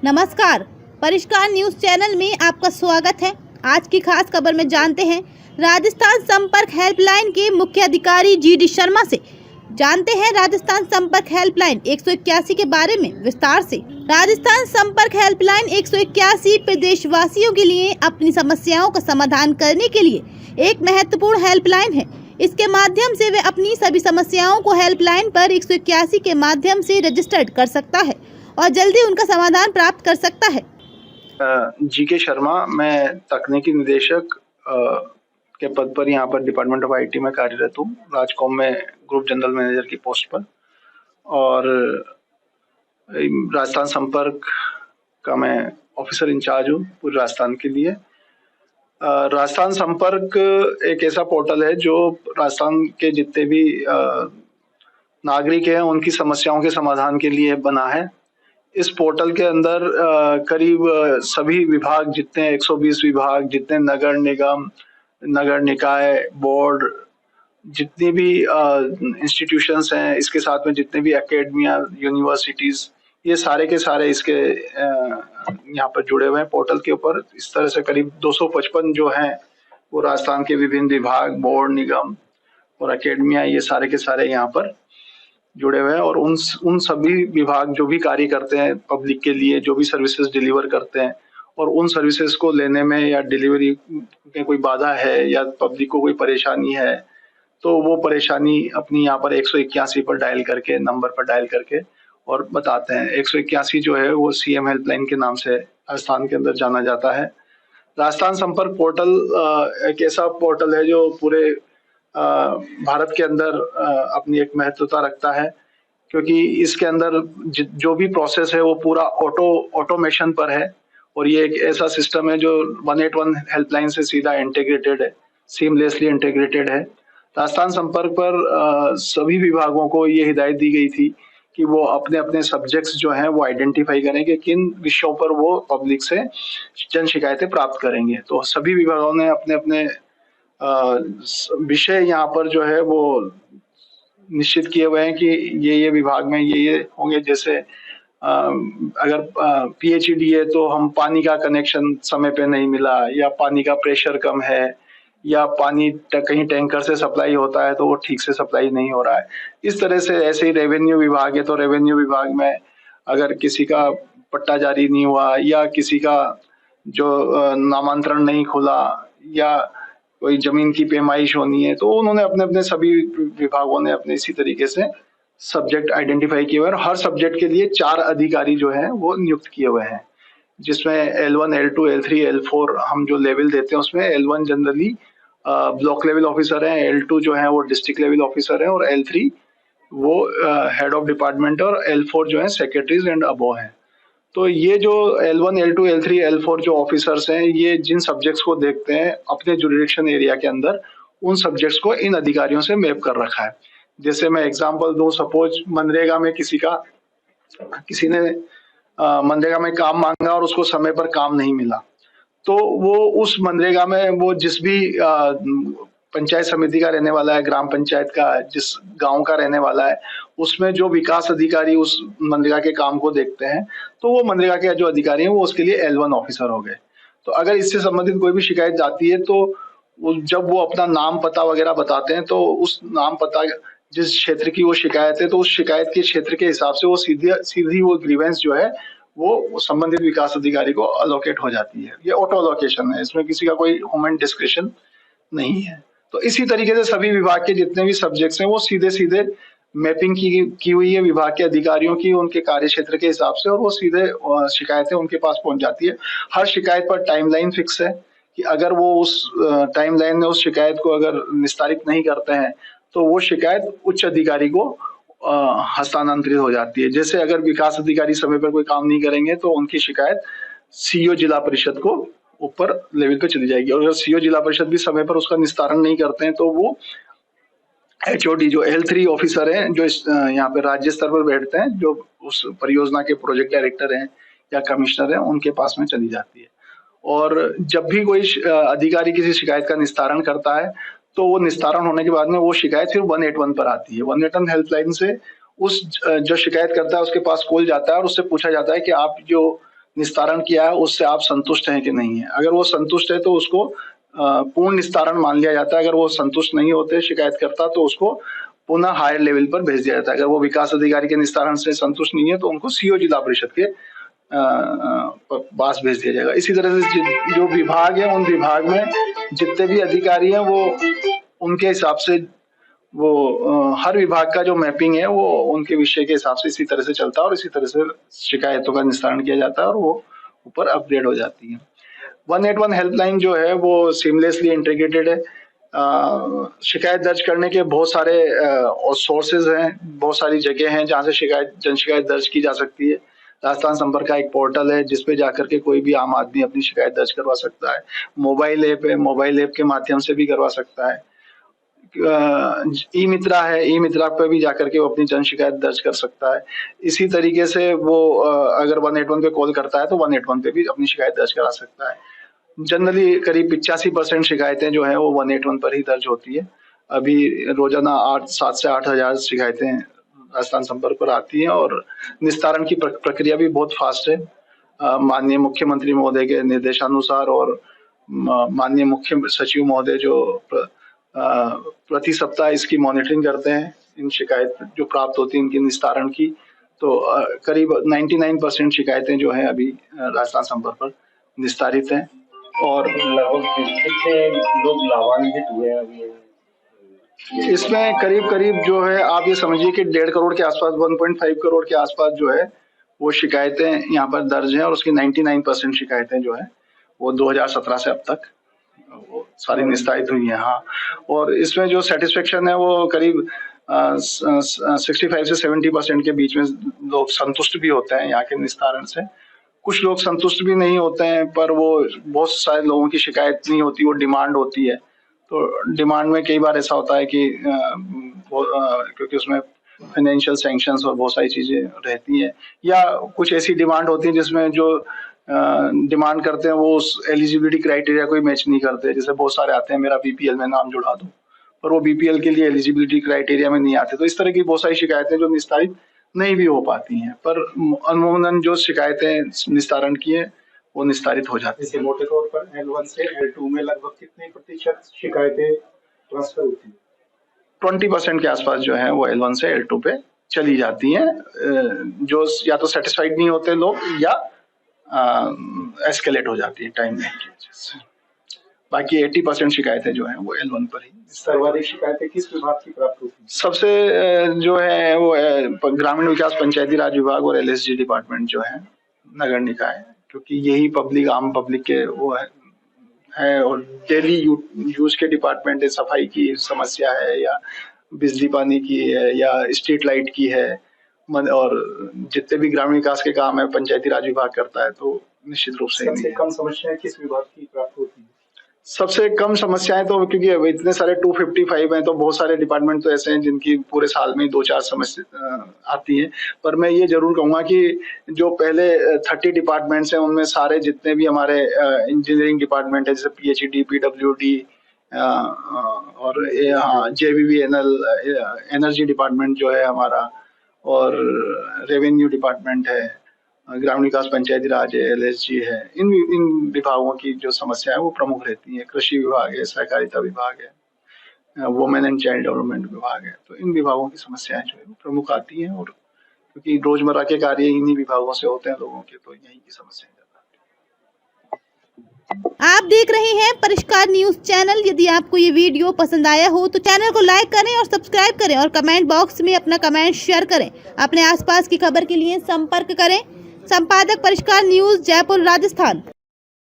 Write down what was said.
नमस्कार, परिष्कार news channel में आपका स्वागत है। आज की खास खबर में जानते हैं राजस्थान संपर्क हेल्पलाइन के मुख्य अधिकारी GD शर्मा से। जानते हैं राजस्थान संपर्क हेल्पलाइन 181 के बारे में विस्तार से। राजस्थान संपर्क हेल्पलाइन 181 प्रदेशवासियों के लिए अपनी समस्याओं का समाधान करने के लिए एक महत्वपूर्ण हेल्पलाइन है। इसके माध्यम से वे अपनी सभी समस्याओं को हेल्पलाइन पर 181 के माध्यम से रजिस्टर्ड कर सकता है और जल्दी उनका समाधान प्राप्त कर सकता है। GK शर्मा, मैं तकनीकी निदेशक के पद पर यहाँ पर डिपार्टमेंट ऑफ IT में कार्यरत हूँ, राजकॉम में ग्रुप जनरल मैनेजर की पोस्ट पर। और राजस्थान संपर्क का मैं ऑफिसर इंचार्ज हूँ पूरे राजस्थान के लिए। राजस्थान संपर्क एक ऐसा पोर्टल है जो राजस्थान के जितने भी नागरिक हैं उनकी समस्याओं के समाधान के लिए बना है। इस पोर्टल के अंदर करीब सभी विभाग, जितने 120 विभाग, जितने नगर निगम, नगर निकाय, बोर्ड, जितनी भी इंस्टीट्यूशंस हैं, इसके साथ में जितने भी एकेडमिया, यूनिवर्सिटीज, ये सारे के सारे इसके यहाँ पर जुड़े हुए हैं पोर्टल के ऊपर। इस तरह से करीब 255 जो हैं वो राजस्थान के विभिन्न विभाग, बोर्ड, निगम और एकेडमिया, ये सारे के सारे यहाँ पर जुड़े हुए हैं। और उन सभी विभाग जो भी कार्य करते हैं पब्लिक के लिए, जो भी सर्विसेज डिलीवर करते हैं, और उन सर्विसेज को लेने में या डिलीवरी में कोई बाधा है या पब्लिक को कोई परेशानी है, तो वो परेशानी अपनी यहाँ पर 181 पर डायल करके, नंबर पर डायल करके और बताते हैं। 181 जो है वो CM हेल्पलाइन के नाम से राजस्थान के अंदर जाना जाता है। राजस्थान संपर्क पोर्टल एक ऐसा पोर्टल है जो पूरे भारत के अंदर अपनी एक महत्वता रखता है, क्योंकि इसके अंदर जो भी प्रोसेस है वो पूरा ऑटोमेशन पर है। और ये एक ऐसा सिस्टम है जो 181 हेल्पलाइन से सीधा इंटीग्रेटेड है, सीमलेसली इंटीग्रेटेड है। राजस्थान संपर्क पर सभी विभागों को ये हिदायत दी गई थी कि वो अपने अपने सब्जेक्ट्स जो हैं वो आइडेंटिफाई करें कि किन विषयों पर वो पब्लिक से जन शिकायतें प्राप्त करेंगे। तो सभी विभागों ने अपने अपने विषय यहाँ पर जो है वो निश्चित किए हुए हैं कि ये विभाग में ये होंगे। जैसे अगर PHED है तो हम पानी का कनेक्शन समय पे नहीं मिला, या पानी का प्रेशर कम है, या पानी कहीं टैंकर से सप्लाई होता है तो वो ठीक से सप्लाई नहीं हो रहा है। इस तरह से ऐसे ही रेवेन्यू विभाग है तो रेवेन्यू विभाग में अगर किसी का पट्टा जारी नहीं हुआ, या किसी का जो नामांतरण नहीं खुला, या कोई जमीन की पैमाइश होनी है, तो उन्होंने अपने अपने सभी विभागों ने अपने इसी तरीके से सब्जेक्ट आइडेंटिफाई किए हुए हैं। और हर सब्जेक्ट के लिए 4 अधिकारी जो हैं वो नियुक्त किए हुए हैं, जिसमें L1, L2, L3, L4 हम जो लेवल देते हैं उसमें L1 generally block level officer है, L2 जो है वो डिस्ट्रिक्ट लेवल ऑफिसर है, और L3 वो हेड ऑफ डिपार्टमेंट, और L4 जो है सेक्रेटरीज एंड अबव है। तो ये जो L1, L2, L3, L4 जो ऑफिसर्स हैं, ये जिन सब्जेक्ट्स को देखते हैं अपने जुरिडिक्शन एरिया के अंदर, उन सब्जेक्ट्स को इन अधिकारियों से मैप कर रखा है। जैसे मैं एग्जांपल दूं, सपोज मनरेगा में किसी ने मनरेगा में काम मांगा और उसको समय पर काम नहीं मिला, तो वो उस मनरेगा में वो जिस भी पंचायत समिति का रहने वाला है, ग्राम पंचायत का जिस गांव का रहने वाला है, उसमें जो विकास अधिकारी उस मनरेगा के काम को देखते हैं, तो वो मनरेगा के जो अधिकारी हैं वो उसके लिए L1 ऑफिसर हो गए। तो अगर इससे संबंधित कोई भी शिकायत जाती है तो जब वो अपना नाम पता वगैरह बताते हैं, तो उस नाम पता जिस क्षेत्र की वो शिकायत है, तो उस शिकायत के क्षेत्र के हिसाब से वो सीधी वो ग्रीवेंस जो है वो संबंधित विकास अधिकारी को अलोकेट हो जाती है। ये ऑटो अलोकेशन है, इसमें किसी का कोई ह्यूमन डिस्क्रिप्शन नहीं है। तो इसी तरीके से सभी विभाग के जितने भी सब्जेक्ट्स हैं वो सीधे सीधे मैपिंग की हुई है विभाग के अधिकारियों की, उनके कार्य क्षेत्र के हिसाब से, और वो सीधे शिकायतें उनके पास पहुंच जाती है। हर शिकायत पर टाइमलाइन फिक्स है कि अगर वो उस टाइमलाइन में उस शिकायत को अगर निस्तारित नहीं करते हैं तो वो शिकायत उच्च अधिकारी को हस्तांतरित हो जाती है। जैसे अगर विकास अधिकारी समय पर कोई काम नहीं करेंगे तो उनकी शिकायत CO जिला परिषद को ऊपर लेवल पे चली जाएगी, और अगर CO जिला परिषद भी समय पर उसका निस्तारण नहीं करते हैं तो वो HOD जो L3 ऑफिसर हैं, जो यहाँ पे राज्य स्तर पर बैठते हैं, जो उस परियोजना के प्रोजेक्ट डायरेक्टर हैं या कमिश्नर हैं, उनके पास में चली जाती है। और जब भी कोई अधिकारी किसी शिकायत का निस्तारण करता है तो वो निस्तारण होने के बाद में वो शिकायत फिर 181 पर आती है। 181 हेल्पलाइन से उस जो शिकायत करता है उसके पास कॉल जाता है और उससे पूछा जाता है कि आप जो निस्तारण किया है उससे आप संतुष्ट हैं कि नहीं है। अगर वो संतुष्ट है तो उसको पूर्ण निस्तारण मान लिया जाता है। अगर वो संतुष्ट नहीं होते शिकायतकर्ता तो उसको पुनः हायर लेवल पर भेज दिया जाता है। अगर वो विकास अधिकारी के निस्तारण से संतुष्ट नहीं है तो उनको सीओ जिला परिषद के पास भेज दिया जाएगा। इसी तरह से जो विभाग है उन विभाग में जितने भी अधिकारी हैं वो उनके हिसाब से वो हर विभाग का जो मैपिंग है वो उनके विषय के हिसाब से इसी तरह से चलता है और इसी तरह से शिकायतों का निस्तारण किया जाता है और वो ऊपर अपग्रेड हो जाती है। 181 हेल्पलाइन जो है वो सीमलेसली इंटीग्रेटेड है। शिकायत दर्ज करने के बहुत सारे सोर्सेज हैं, बहुत सारी जगह हैं जहाँ से जन शिकायत दर्ज की जा सकती है। राजस्थान संपर्क का एक पोर्टल है जिसपे जाकर के कोई भी आम आदमी अपनी शिकायत दर्ज करवा सकता है। मोबाइल ऐप है, मोबाइल ऐप के माध्यम से भी करवा सकता है। ई मित्रा है, ई मित्रा पे भी जाकर के वो अपनी जन शिकायत दर्ज कर सकता है। इसी तरीके से वो अगर 181 पे कॉल करता है तो 181 पे भी अपनी शिकायत दर्ज करा सकता है। जनरली करीब 85% शिकायतें जो है वो 181 पर ही दर्ज होती है। अभी रोजाना 7 से 8 हजार शिकायतें राजस्थान संपर्क पर आती हैं और निस्तारण की प्रक्रिया भी बहुत फास्ट है। माननीय मुख्यमंत्री महोदय के निर्देशानुसार और माननीय मुख्य सचिव महोदय जो प्रति सप्ताह इसकी मॉनिटरिंग करते हैं, इन शिकायत जो प्राप्त होती है इनके निस्तारण की, तो करीब 99% शिकायतें जो है अभी राजस्थान संपर्क पर निस्तारित हैं। और लगभग कितने लोग लाभान्वित हुए हैं अभी? इसमें करीब जो है आप ये समझिए कि 1.5 करोड़ के आसपास, 1.5 करोड़ के आसपास जो है वो शिकायतें यहाँ पर दर्ज हैं और उसकी 99% शिकायतें जो है वो 2017 से अब तक वो सारी निस्तारित हुई है। हाँ, और इसमें जो सेटिस्फेक्शन है वो करीब 65 से 70% के बीच में लोग संतुष्ट भी होते हैं यहाँ के निस्तारण से। कुछ लोग संतुष्ट भी नहीं होते हैं, पर वो बहुत सारे लोगों की शिकायत नहीं होती, वो डिमांड होती है। तो डिमांड में कई बार ऐसा होता है कि क्योंकि उसमें फाइनेंशियल सैंक्शंस और बहुत सारी चीजें रहती हैं, या कुछ ऐसी डिमांड होती है जिसमें जो डिमांड करते हैं वो उस एलिजिबिलिटी क्राइटेरिया को मैच नहीं करते। जैसे बहुत सारे आते हैं मेरा बीपीएल में नाम जुड़ा दो, पर वो बीपीएल के लिए एलिजिबिलिटी क्राइटेरिया में नहीं आते। तो इस तरह की बहुत सारी शिकायतें जो निस्तारित नहीं भी हो पाती हैं, पर अमूमन जो शिकायतें निस्तारण की है वो निस्तारित हो जाती है। मोटे तौर पर L1 से L2 में लगभग कितने प्रतिशत शिकायतें ट्रांसफर होती है? 20% के आसपास जो है वो L1 से L2 पे चली जाती हैं, जो या तो सेटिस्फाइड नहीं होते लोग या एस्केलेट हो जाती है टाइम में की वजह से। बाकी 80% शिकायतें जो हैं वो L1 पर ही। सर्वाधिक शिकायतें किस विभाग की प्राप्त होती है? सबसे जो है वो ग्रामीण विकास पंचायती राज विभाग और LSG डिपार्टमेंट जो है नगर निकाय, क्योंकि यही पब्लिक आम पब्लिक के वो है और डेली यूज के डिपार्टमेंट है। सफाई की समस्या है या बिजली पानी की है या स्ट्रीट लाइट की है, और जितने भी ग्रामीण विकास के काम है पंचायती राज विभाग करता है, तो निश्चित रूप से सबसे कम समस्याएं किस विभाग की प्राप्त होती है? सबसे कम समस्याएं तो क्योंकि इतने सारे 255 हैं तो बहुत सारे डिपार्टमेंट तो ऐसे हैं जिनकी पूरे साल में 2-4 समस्या आती हैं। पर मैं ये जरूर कहूंगा कि जो पहले 30 डिपार्टमेंट्स हैं उनमें सारे जितने भी हमारे इंजीनियरिंग डिपार्टमेंट है, जैसे PHED, PWD और JVVNL, एनर्जी डिपार्टमेंट जो है हमारा, और रेवेन्यू डिपार्टमेंट है, ग्रामीण विकास पंचायती राज है, LSG है, इन विभागों की जो समस्या है वो प्रमुख रहती है। कृषि विभाग है, सहकारिता विभाग है, वुमेन एंड चाइल्ड डेवलपमेंट विभाग है। तो इन विभागों की समस्याएं जो है वो प्रमुख आती हैं, और क्योंकि रोजमर्रा के कार्य इन्हीं विभागों से होते हैं लोगों के, तो यही की समस्याएं ज्यादा आती हैं। आप देख रहे हैं परिष्कार न्यूज चैनल। यदि आपको ये वीडियो पसंद आया हो तो चैनल को लाइक करें और सब्सक्राइब करें और कमेंट बॉक्स में अपना कमेंट शेयर करें। अपने आसपास की खबर के लिए संपर्क करें। संपादक परिष्कार न्यूज, जयपुर, राजस्थान।